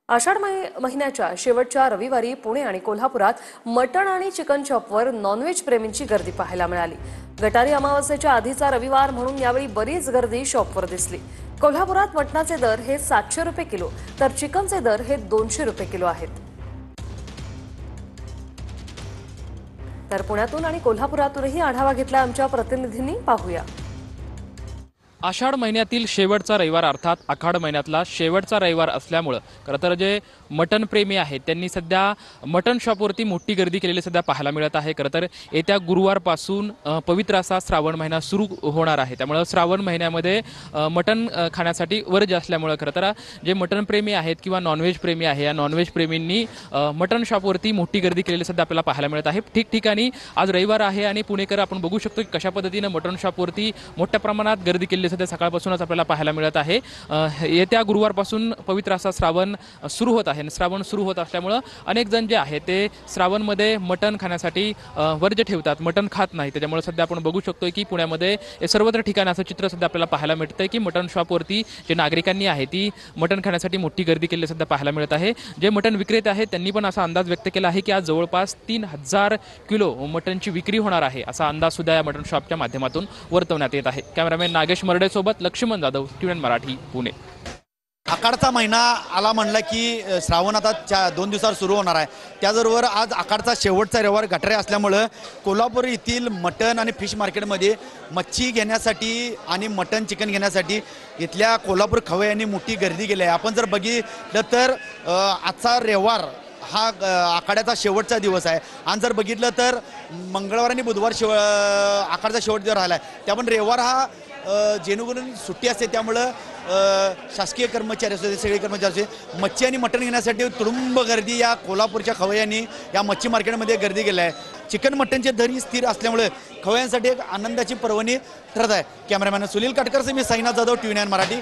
आषाढ महिन्याच्या शेवटच्या रविवारी पुणे आणि कोल्हापुरात मटण आणि चिकन शॉपवर नॉनव्हेज प्रेमींची गर्दी पाहायला मिळाली। गटारी अमावास्येच्या आधीचा रविवार म्हणून यावेळी बरीच गर्दी शॉपवर दिसली। कोल्हापुरात मटणाचे दर हे 700 रुपये किलो तर चिकनचे दर हे 200 रुपये किलो आहेत। तर पुण्यातून आणि कोल्हापुरातूनही आढावा घेतला आमच्या प्रतिनिधींनी, पाहूया। आषाढ महिन्यातील शेवटचा रविवार अर्थात आखाड महिन्यातला शेवटचा रविवार असल्यामुळे खरं तर जे मटन प्रेमी आहेत त्यांनी सध्या मटन शॉपवरती मोठी गर्दी केलेली सध्या पाहायला मिळत आहे। खरं तर येत्या गुरुवारपासून पवित्र असा श्रावण महिना सुरू होणार आहे, त्यामुळे श्रावण महिन्यामध्ये मटन खाण्यासाठी वर्ज असल्यामुळे खरं तर जे मटन प्रेमी आहेत किंवा नॉनव्हेज प्रेमी आहे या नॉनव्हेज प्रेमींनी मटन शॉपवरती मोठी गर्दी केलेली सध्या आपल्याला पाहायला मिळत आहे। ठिकठिकाणी आज रविवार आहे आणि पुणेकर आपण बघू शकतो की कशा पद्धतीने मटन शॉपवरती मोठ्या प्रमाणात गर्दी केलेली सध्या सकाळपासूनच आपल्याला पाहायला मिळत आहे। येत्या गुरुवारपासून पवित्र असा श्रावण सुरू होत आहे। श्रावण सुरू होत असल्यामुळे अनेक जण जे आहे ते श्रावणमध्ये मटण खाण्यासाठी वर्ज ठेवतात, मटण खात नाही। त्याच्यामुळे सध्या आपण बघू शकतोय की पुण्यामध्ये सर्वत्र ठिकाणी असं चित्र सध्या आपल्याला पाहायला मिळतंय की मटण शॉपवरती जे नागरिकांनी आहे ती मटण खाण्यासाठी मोठी गर्दी केलेली सध्या पाहायला मिळत आहे। जे मटण विक्रेते आहेत त्यांनी पण असा अंदाज व्यक्त केला आहे की आज जवळपास 3000 किलो मटणची विक्री होणार आहे, असा अंदाज सुद्धा या मटण शॉपच्या माध्यमातून वर्तवण्यात येत आहे। कॅमेरामॅन नागेश मरडे सोबत लक्ष्मण जाधव, TVN मराठी, पुणे। आखाडचा महिना आला म्हणला की श्रावण आता 2 दिवसावर सुरू होणार आहे। त्याचबरोबर आज आखाडचा शेवटचा रविवार गटारे असल्यामुळे कोल्हापूर येथील मटण आणि फिश मार्केटमध्ये मच्छी घेण्यासाठी आणि मटण चिकन घेण्यासाठी इथल्या कोल्हापूर खवय्यांनी मोठी गर्दी केली आहे। आपण जर बघितलं तर आजचा रविवार हा आखाड्याचा शेवटचा दिवस आहे आणि जर बघितलं तर मंगळवार आणि बुधवार आखाडचा शेवट दिवस राहिला आहे, त्या पण रविवार हा जेणेकरून सुट्टी असते, त्यामुळं शासकीय कर्मचारी असते सगळे कर्मचारी असते मच्छी आणि मटण घेण्यासाठी तुडुंब गर्दी या कोल्हापूरच्या खवय्यांनी या मच्छी मार्केटमध्ये गर्दी केली आहे। चिकन मटणचे दरही स्थिर असल्यामुळे खवय्यांसाठी एक आनंदाची पर्वणी ठरत आहे। कॅमेरामॅन सुनील काटकरसह मी साईनाथ जाधव, TVN मराठी।